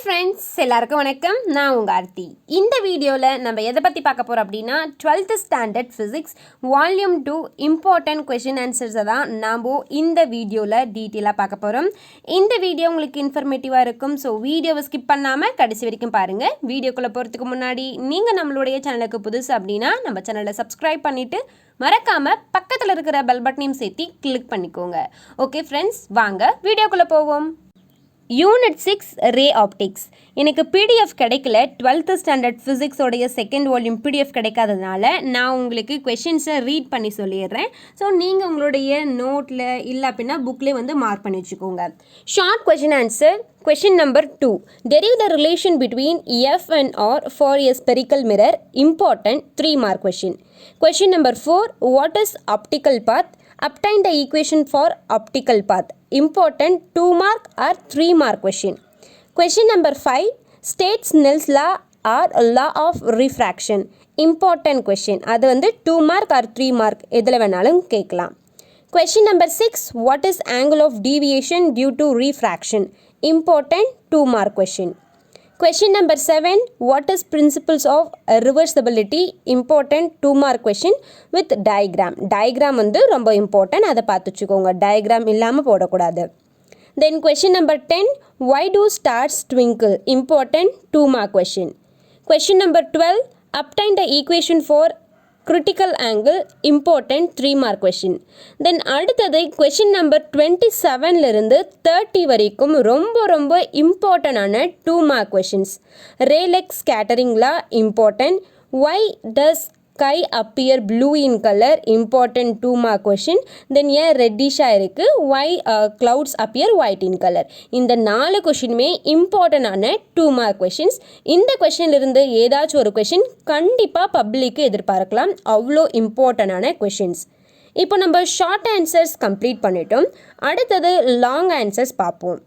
Friends எல்லாருக்கும் வணக்கம். நான் உங்கள் ஆர்த்தி. இந்த வீடியோவில் நம்ம எதை பற்றி பார்க்க போகிறோம் அப்படின்னா 12th standard physics volume 2 important question ஆன்சர்ஸை தான் நாம் இந்த வீடியோவில் டீட்டெயிலாக பார்க்க போகிறோம். இந்த வீடியோ உங்களுக்கு இன்ஃபர்மேட்டிவாக இருக்கும். ஸோ வீடியோவை ஸ்கிப் பண்ணாமல் கடைசி வரைக்கும் பாருங்கள். வீடியோக்குள்ளே போகிறதுக்கு முன்னாடி நீங்கள் நம்மளுடைய சேனலுக்கு புதுசு அப்படின்னா நம்ம சேனலை சப்ஸ்கிரைப் பண்ணிவிட்டு மறக்காமல் பக்கத்தில் இருக்கிற பெல் பட்டனையும் சேர்த்து கிளிக் பண்ணிக்கோங்க. ஓகே ஃப்ரெண்ட்ஸ், வாங்க வீடியோக்குள்ளே போவோம். Unit 6 ray optics. எனக்கு பிடிஎஃப் கிடைக்கல. 12th ஸ்டாண்டர்ட் ஃபிசிக்ஸோடைய செகண்ட் வால்யூம் பிடிஎஃப் கிடைக்காததுனால நான் உங்களுக்கு கொஷின்ஸை ரீட் பண்ணி சொல்லிடுறேன். ஸோ நீங்கள் உங்களுடைய நோட்டில் இல்லை அப்படின்னா புக்லேயே வந்து மார்க் பண்ணி வச்சுக்கோங்க. Short question answer. Question number 2. Derive the relation between F and R for a spherical mirror. Important 3 mark question. Question number 4. What is optical path? Obtain the equation for optical path. Important 2 mark or 3 mark question. Question number 5. States Snell's law or law of refraction. Important question. அது வந்து 2 mark or 3 mark எதில் வேணாலும் கேட்கலாம். Question number 6. What is angle of deviation due to refraction? Important 2 mark question. Question number 7. What is principles of reversibility? Important 2 mark question with diagram. Diagram வந்து ரொம்ப important. அதை பார்த்து வச்சுக்கோங்க. diagram இல்லாமல் போடக்கூடாது. Then question number 10. Why do stars twinkle? Important 2 mark question. Question number 12. Obtain the equation for critical angle. Important 3 mark question. Then அடுத்தது question number 27 இருந்து 30 வரைக்கும் ரொம்ப இம்பார்ட்டண்டான 2 mark questions. Rayleigh scattering law important. Why does sky appear blue in color? Important 2 mark question. Then ஏன் ரெட்டிஷாக இருக்குது? Why clouds appear white in color? இந்த 4 கொஷினுமே இம்பார்ட்டண்டான 2 mark questions. இந்த கொஷினிலிருந்து ஏதாச்சும் ஒரு கொஷின் கண்டிப்பாக பப்ளிக்கு எதிர்பார்க்கலாம். அவ்வளோ இம்பார்ட்டண்டான கொஷின்ஸ். இப்போ நம்ம ஷார்ட் ஆன்சர்ஸ் கம்ப்ளீட் பண்ணிட்டோம். அடுத்தது லாங் ஆன்சர்ஸ் பார்ப்போம்.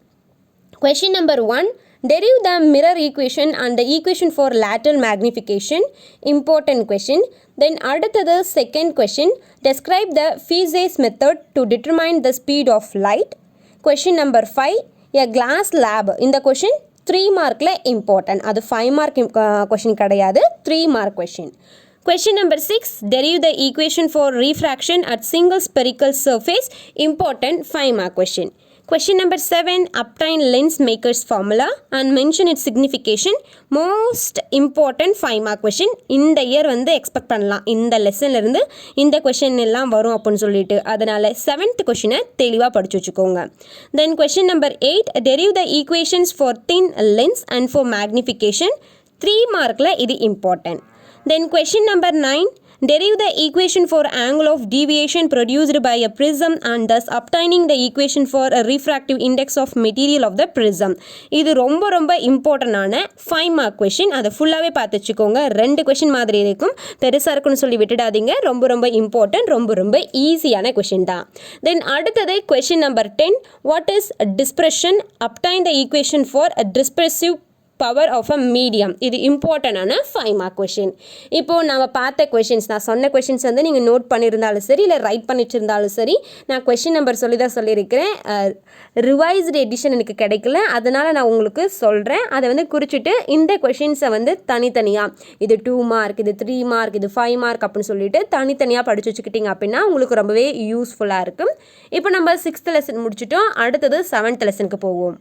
Question number 1. Derive the mirror equation and the equation for lateral magnification. Important question. Then அடுத்தது second question. Describe the Fiese's method to determine the speed of light. Question number 5. A glass lab. இந்த question 3 markல important. அது 5 mark question கிடையாது. 3 mark question. Question number 6. Derive the equation for refraction at single spherical surface. Important 5 mark question. Question number 7. Obtain lens maker's formula and mention its signification. Most important 5 mark question. இந்த year வந்து expect பண்ணலாம். இந்த லெசன்லேருந்து இந்த question எல்லாம் வரும் அப்படின்னு சொல்லிட்டு. அதனால் 7th கொஷினை தெளிவாக படித்து வச்சுக்கோங்க. Then question number 8. Derive the equations for thin lens and for magnification. 3 markல இது important. Then question number 9. Derive the equation for angle of deviation produced by a prism and thus obtaining the equation for a refractive index of material of the prism. இது ரொம்ப இம்பார்ட்டண்டான 5 mark question. அதை ஃபுல்லாகவே பார்த்து வச்சுக்கோங்க. 2 question மாதிரி இருக்கும். பெருசாக இருக்குன்னு சொல்லி விட்டுடாதீங்க. ரொம்ப இம்பார்ட்டன்ட். ரொம்ப ஈஸியான கொஷின் தான். தென் அடுத்தது question number 10. What is dispersion? Obtain the equation for a dispersive power of a medium. இது இம்பார்ட்டண்டான 5 mark கொஷின். இப்போது நம்ம பார்த்த கொஷின்ஸ், நான் சொன்ன கொஷின்ஸ் வந்து நீங்கள் நோட் பண்ணியிருந்தாலும் சரி இல்லை ரைட் பண்ணி வச்சுருந்தாலும் சரி, நான் கொஷின் நம்பர் சொல்லி தான் சொல்லியிருக்கிறேன். ரிவைஸ்டு எடிஷன் எனக்கு கிடைக்கல, அதனால் நான் உங்களுக்கு சொல்கிறேன். அதை வந்து குறிச்சிட்டு இந்த கொஷின்ஸை வந்து தனித்தனியாக இது 2 mark, இது 3 mark, இது 5 mark அப்படின்னு சொல்லிட்டு தனித்தனியாக படித்து வச்சுக்கிட்டிங்க அப்படின்னா உங்களுக்கு ரொம்பவே யூஸ்ஃபுல்லாக இருக்கும். இப்போ நம்ம 6th லெசன் முடிச்சிட்டோம். அடுத்தது 7th லெசனுக்கு போவோம்.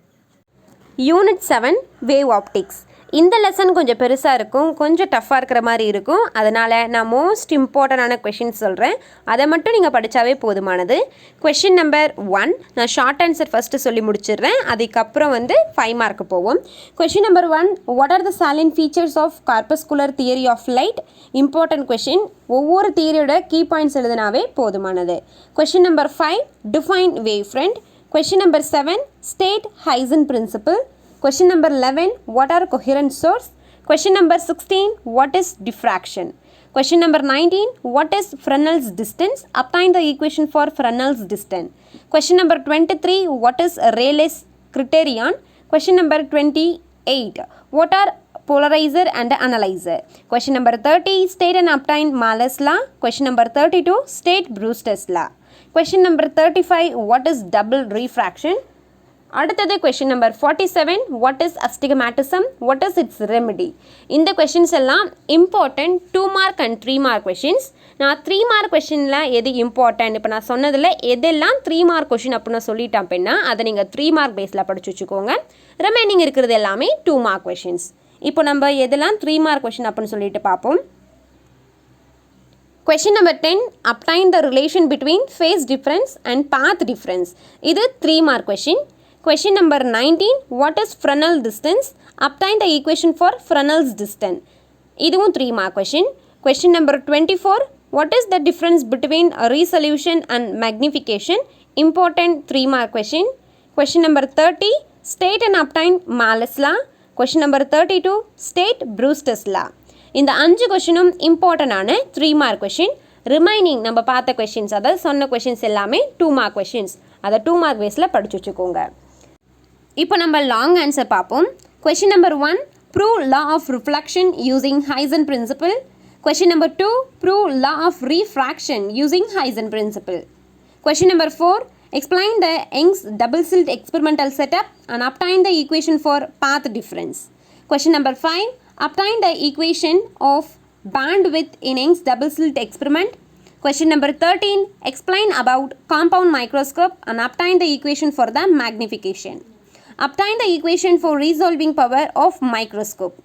Unit 7 wave optics. இந்த லெசன் கொஞ்சம் பெருசாக இருக்கும், கொஞ்சம் டஃப்பாக இருக்கிற மாதிரி இருக்கும். அதனால் நான் மோஸ்ட் இம்பார்ட்டண்டான கொஷின்ஸ் சொல்கிறேன். அதை மட்டும் நீங்கள் படித்தாவே போதுமானது. கொஷின் நம்பர் 1 நான் ஷார்ட் ஆன்சர் ஃபஸ்ட்டு சொல்லி முடிச்சிடுறேன். அதுக்கப்புறம் வந்து 5 mark போவோம். Question number 1. What are the salient features of corpuscular theory of light? Important question. ஒவ்வொரு தியரியோட கீ பாயிண்ட்ஸ் எழுதினாவே போதுமானது. Question number 5. Define wave front. Question number 7. State Hyson principle. Question number 11. What are coherent source? Question number 16. What is diffraction? Question number 19. What is Fresnel's distance? Obtain the equation for Fresnel's distance. Question number 23. What is Rayleigh's criterion? Question number 28. What are polarizer and analyzer? Question number 30. State and obtain Malus law. Question number 32. State Brewster's law. Question number 35. What is double refraction? அடுத்தது question number 47, what is astigmatism, what is its remedy? இந்த questions எல்லாம் important 2 mark and 3 mark questions. நான் 3 mark questionல எது important, இப்போ நான் சொன்னதில் எதெல்லாம் 3 mark question அப்படின்னு சொல்லிட்டேன் அப்படின்னா அதை நீங்கள் 3 mark பேஸில் படிச்சு வச்சுக்கோங்க. ரிமைனிங் இருக்கிறது எல்லாமே 2 mark questions. இப்போ நம்ம எதெல்லாம் 3 mark question அப்படின்னு சொல்லிட்டு பார்ப்போம். Question number 10, obtain the relation between phase difference and path difference. இது 3 mark question. Question number 19, what is Fresnel distance? Obtain the equation for Fresnel's distance. இதுவும் 3 mark question. Question number 24, what is the difference between resolution and magnification? Important 3 mark question. Question number 30, state and obtain Malus law. Question number 32, state Brewster's law. இந்த 5 கொஷினும் இம்பார்ட்டண்டான 3 mark question. Remaining நம்ம பார்த்த questions, அதாவது சொன்ன questions எல்லாமே 2 mark questions. அதை 2 mark பேஸில் படிச்சு வச்சுக்கோங்க. இப்போ நம்ம லாங் ஆன்சர் பார்ப்போம். Question number 1, prove law of reflection using Huygens principle. Question number 2, prove law of refraction using Huygens principle. Question number 4, explain the Young's double slit experimental setup and obtain the equation for path difference. Question number 5, obtain the equation of bandwidth in Young's double slit experiment. Question number 13, explain about compound microscope and obtain the equation for the magnification. Obtain the equation for resolving power of microscope.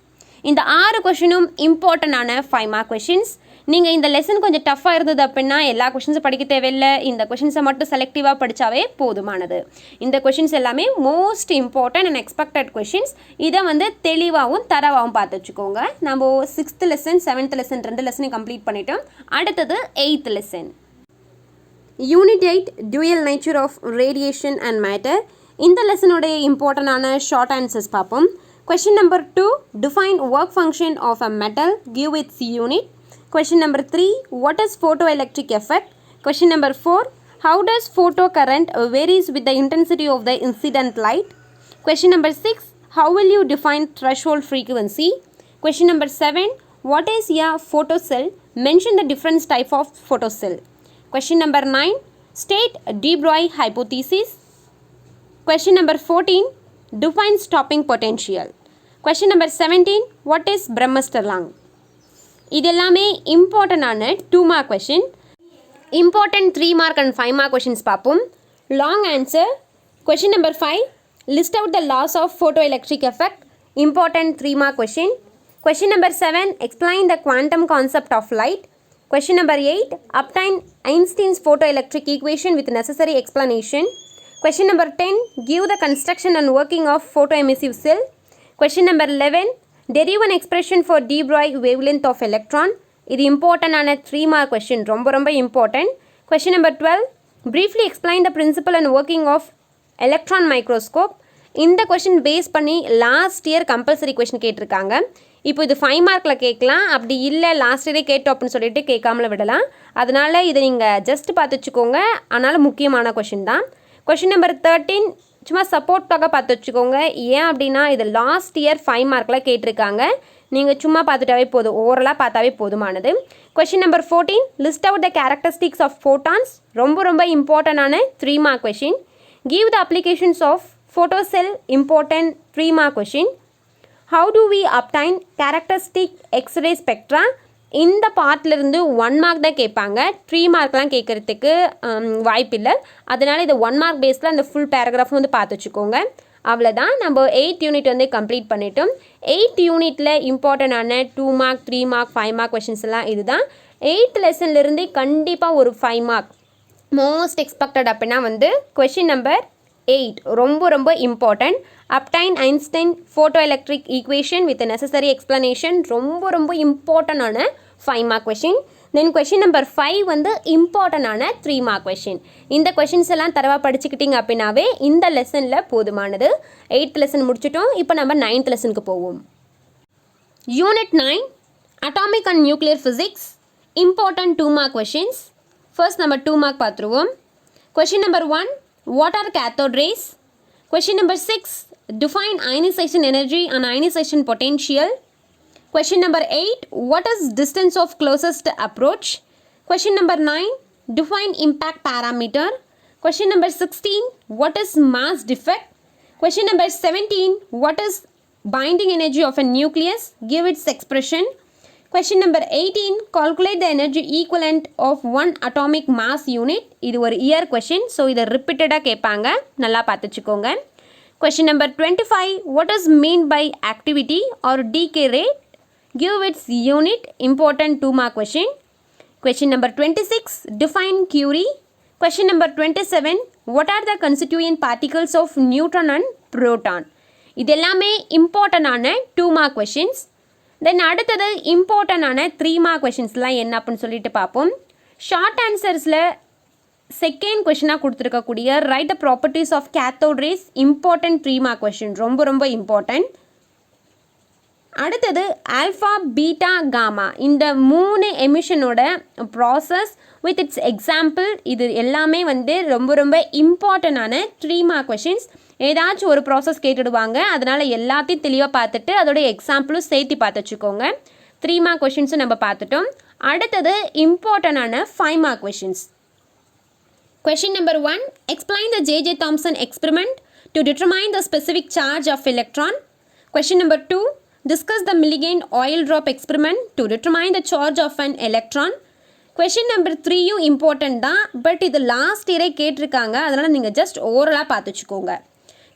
இந்த 6 கொஷினும் இம்பார்ட்டண்டான 5 mark questions. நீங்கள் இந்த lesson கொஞ்சம் டஃப்பாக இருந்தது அப்படின்னா எல்லா கொஷின்ஸும் படிக்க தேவையில்லை, இந்த கொஷின்ஸை மட்டும் செலக்டிவாக படித்தாவே போதுமானது. இந்த கொஷின்ஸ் எல்லாமே most important and expected questions. இதை வந்து தெளிவாகவும் தரவாகவும் பார்த்து வச்சுக்கோங்க. நம்ம 6th lesson 7th lesson 2 லெசனையும் complete பண்ணிட்டோம். அடுத்தது 8th lesson. Unit 8, dual nature of radiation and matter. இந்த லெசனுடைய இம்பார்ட்டண்டான ஷார்ட் ஆன்சர்ஸ் பார்ப்போம். Question number 2, define work function of a metal, give its unit. Question number 3, what is photoelectric effect? Question number 4, how does photocurrent varies with the intensity of the incident light? Question number 6, how will you define threshold frequency? Question number 7, what is a photocell? Mention the different type of photocell. Question number 9, state de Broglie hypothesis. Question number 14, define stopping potential. Question number 17, what is Bremster law? இது எல்லாமே இம்பார்ட்டண்டான 2 mark question. Important 3 mark and 5 mark questions பார்ப்போம். Long answer. Question number 5, list out the laws of photoelectric effect. Important 3 mark question. Question number 7, explain the quantum concept of light. Question number 8, obtain Einstein's photoelectric equation with necessary explanation. Question number 10, give the construction and working of photoemissive cell. Question number 11, derive an expression for de Broglie wavelength of electron. இது இம்பார்ட்டண்டான 3 mark question, ரொம்ப important. Question number 12, briefly explain the principle and working of electron microscope. இந்த question base பண்ணி last year compulsory question கேட்டிருக்காங்க. இப்போ இது 5 மார்க்கில் கேட்கலாம், அப்படி இல்லை லாஸ்ட் இயரே கேட்டோம் அப்படின்னு சொல்லிட்டு கேட்காமல விடலாம். அதனால் இதை நீங்கள் ஜஸ்ட் பார்த்து வச்சுக்கோங்க, அதனால் முக்கியமான கொஷின் தான். கொஷின் நம்பர் 13 சும்மா சப்போர்ட்டாக பார்த்து வச்சுக்கோங்க. ஏன் அப்படின்னா இது லாஸ்ட் இயர் 5 மார்க்கில் கேட்டிருக்காங்க. நீங்கள் சும்மா பார்த்துட்டாவே போதும், ஓவரலாக பார்த்தாவே போதுமானது. Question number 14, list out the characteristics of photons. ரொம்ப இம்பார்ட்டண்டான 3 mark question. Give the applications of photocell. Important 3 mark question. How do we obtain characteristic X ray spectra. இந்த பார்ட்லேருந்து 1 மார்க் தான் கேட்பாங்க, 3 மார்க்லாம் கேட்குறதுக்கு வாய்ப்பில்லை. அதனால் இது 1 மார்க் பேஸில் அந்த ஃபுல் பேராகிராஃப் வந்து பார்த்து வச்சுக்கோங்க. அவ்வளோதான், நம்ம 8th யூனிட் வந்து கம்ப்ளீட் பண்ணிட்டோம். 8th யூனிட்டில் இம்பார்ட்டண்டான 2 மார்க் 3 மார்க் 5 மார்க் கொஷின்ஸ் எல்லாம் இதுதான். 8th லெசன்லேருந்து கண்டிப்பாக ஒரு 5 மார்க் மோஸ்ட் எக்ஸ்பெக்டட் அப்படின்னா வந்து கொஷின் நம்பர் 8 ரொம்ப important. Obtained Einstein photo electric equation with necessary explanation. ரொம்ப இம்பார்ட்டண்டான 5 மார்க் கொஷின். தென் கொஷின் நம்பர் 5 வந்து இம்பார்ட்டண்டான 3 மார்க் கொஷின். இந்த கொஷின்ஸ் எல்லாம் தரவாக படிச்சுக்கிட்டிங்க அப்படின்னாவே இந்த லெசனில் போதுமானது. 8th லெசன் முடிச்சிட்டோம். இப்போ நம்ம 9th லெசனுக்கு போவோம். Unit 9, atomic and nuclear physics. Important 2 mark questions. First நம்ம 2 மார்க் பார்த்துருவோம். Question number 1, what are cathode rays? Question number 6, define ionization energy and ionization potential. Question number 8, what is distance of closest approach? Question number 9, define impact parameter. Question number 16, what is mass defect? Question number 17. What is binding energy of a nucleus? Give its expression. Question number 18. Calculate the energy equivalent of one atomic mass unit. இது ஒரு year question. So இதை repeatedா கேட்பாங்க. நல்லா பார்த்துச்சுக்கோங்க. Question number 25. What is mean by activity or decay rate? Give its unit. Important 2 mark question. Question number 26. Define Curie. Question number 27. What are the constituent particles of neutron and proton? இது எல்லாமே இம்பார்ட்டண்டான 2 mark questions. தென் அடுத்தது இம்பார்ட்டண்டான 3 mark questionsலாம் என்ன அப்படின்னு சொல்லிட்டு பார்ப்போம். Short ஆன்சர்ஸில் second கொஷினாக கொடுத்துருக்கக்கூடிய write the properties of cathode rays important 3 mark question. ரொம்ப ரொம்ப இம்பார்ட்டன்ட். அடுத்தது ஆல்ஃபா பீட்டா காமா இந்த 3 எமிஷனோட ப்ராசஸ் வித் இட்ஸ் எக்ஸாம்பிள். இது எல்லாமே வந்து ரொம்ப ரொம்ப இம்பார்ட்டண்டான 3 mark questions. ஏதாச்சும் ஒரு ப்ராசஸ் கேட்டுடுவாங்க, அதனால் எல்லாத்தையும் தெளிவாக பார்த்துட்டு அதோட எக்ஸாம்பிளும் சேர்த்து பார்த்து வச்சுக்கோங்க. 3 mark questionஸும் நம்ம பார்த்துட்டோம். அடுத்தது இம்பார்ட்டண்டான 5 mark questions. Question number 1. Explain the J.J. Thomson experiment to determine the specific charge of electron. Question number 2. Discuss the Millikan oil drop experiment to determine the charge of an electron. Question number 3 important தான், but இது last இயரே கேட்டிருக்காங்க, அதனால் நீங்கள் just ஓரலாக பார்த்துச்சுக்கோங்க.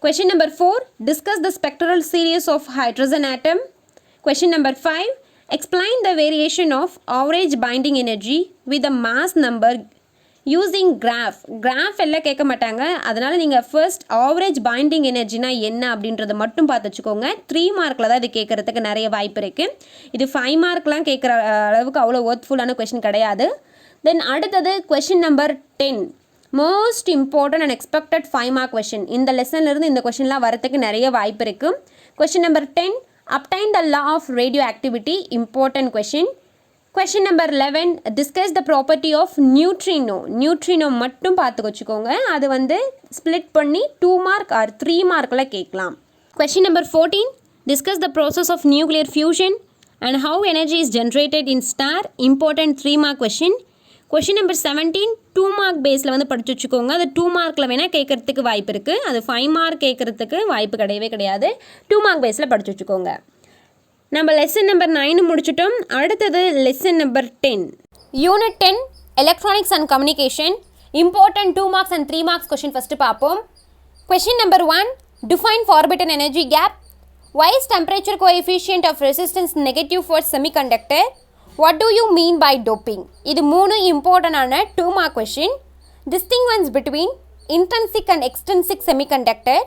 Question number 4. Discuss the spectral series of hydrogen atom. Question number 5. Explain the variation of average binding energy with the mass number using graph எல்லாம் கேட்க மாட்டாங்க, அதனால் நீங்கள் ஃபர்ஸ்ட் ஆவரேஜ் பைண்டிங் எனர்ஜினா என்ன அப்படின்றத மட்டும் பார்த்து வச்சுக்கோங்க. 3 மார்க்கில் தான் இது கேட்குறதுக்கு நிறைய வாய்ப்பு இருக்குது. இது 5 மார்க்லாம் கேட்குற அளவுக்கு அவ்வளோ ஒர்த்ஃபுல்லான கொஷின் கிடையாது. தென் அடுத்தது question number 10. Most important and expected 5 mark question. இந்த லெசன்லேருந்து இந்த கொஷின்லாம் வரத்துக்கு நிறைய வாய்ப்பு இருக்குது. Question number 10. Obtain the law of radioactivity. Important question. Question number 11. Discuss the property of neutrino. Neutrino மட்டும் பார்த்து வச்சுக்கோங்க, அது வந்து ஸ்ப்ளிட் பண்ணி 2 mark or 3 markல கேட்கலாம். Question number 14. Discuss the process of nuclear fusion and how energy is generated in star. Important 3 mark question. Question number 17. 2 mark பேஸில் வந்து படித்து வச்சுக்கோங்க, அது 2 markல வேணால் கேட்குறதுக்கு வாய்ப்பு இருக்குது, அது 5 mark கேட்குறதுக்கு வாய்ப்பு கிடையவே கிடையாது. 2 mark பேஸில் படித்து வச்சுக்கோங்க. நம்ம லெசன் நம்பர் 9 முடிச்சிட்டோம். அடுத்தது lesson number 10. Unit 10 electronics and communication. Important 2 marks and 3 marks question first பார்ப்போம். Question number 1. Define forbidden energy gap. Why is temperature coefficient of resistance negative for semiconductor? What do you mean by doping? இது 3 இம்பார்ட்டண்டான 2 mark question. Distinguish between intrinsic and extrinsic semiconductor.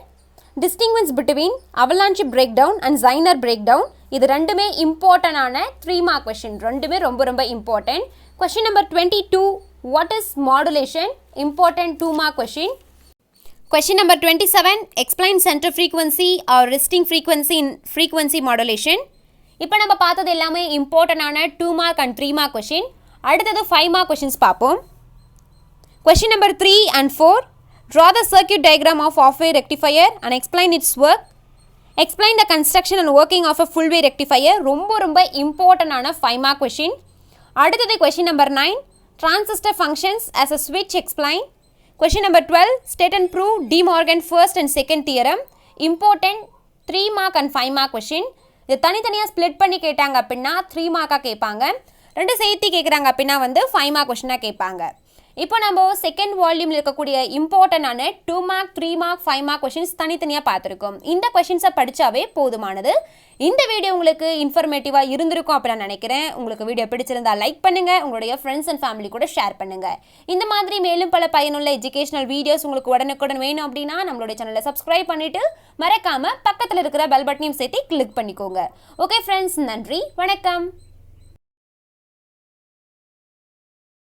Distinguish between avalanche breakdown and Zener breakdown. இது ரெண்டுமே இம்பார்ட்டண்டான 3 mark question. ரெண்டுமே ரொம்ப ரொம்ப important. Question number 22. What is modulation? Important 2 mark question. Question number 27. Explain center frequency or resting frequency in frequency modulation. இப்போ நம்ம பார்த்தது எல்லாமே இம்பார்ட்டண்டான 2 mark and 3 mark question. அடுத்தது 5 mark questions பார்ப்போம். Question number 3 and 4. Draw the circuit diagram of half-wave rectifier and explain its work. Explain the construction and working of a full-wave rectifier. ரொம்ப ரொம்ப இம்பார்ட்டண்டான 5 mark question. அடுத்தது question number 9. Transistor functions as a switch. Explain. Question number 12. State and prove De Morgan first and second theorem. Important 3 mark and 5 mark question. இது தனித்தனியாக split பண்ணி கேட்டாங்க அப்படின்னா 3 mark கேட்பாங்க, ரெண்டு சேர்த்து கேட்குறாங்க அப்படின்னா வந்து 5 mark கொஷினாக கேட்பாங்க. இப்போ நம்ம செகண்ட் வால்யூமில் இருக்கக்கூடிய இம்பார்ட்டண்டான 2 mark 3 mark 5 mark கொஷின்ஸ் தனித்தனியாக பார்த்துருக்கோம். இந்த கொஷின்ஸை படித்தாவே போதுமானது. இந்த வீடியோ உங்களுக்கு இன்ஃபர்மேட்டிவாக இருந்திருக்கும் அப்படி நான் நினைக்கிறேன். உங்களுக்கு வீடியோ பிடிச்சிருந்தா லைக் பண்ணுங்கள், உங்களுடைய ஃப்ரெண்ட்ஸ் அண்ட் ஃபேமிலி கூட ஷேர் பண்ணுங்கள். இந்த மாதிரி மேலும் பல பயனுள்ள எஜுகேஷனல் வீடியோஸ் உங்களுக்கு உடனுக்குடன் வேணும் அப்படின்னா நம்மளுடைய சேனலை சப்ஸ்கிரைப் பண்ணிவிட்டு மறக்காமல் பக்கத்தில் இருக்கிற பெல் பட்டனையும் சேர்த்து கிளிக் பண்ணிக்கோங்க. ஓகே ஃப்ரெண்ட்ஸ், நன்றி, வணக்கம்.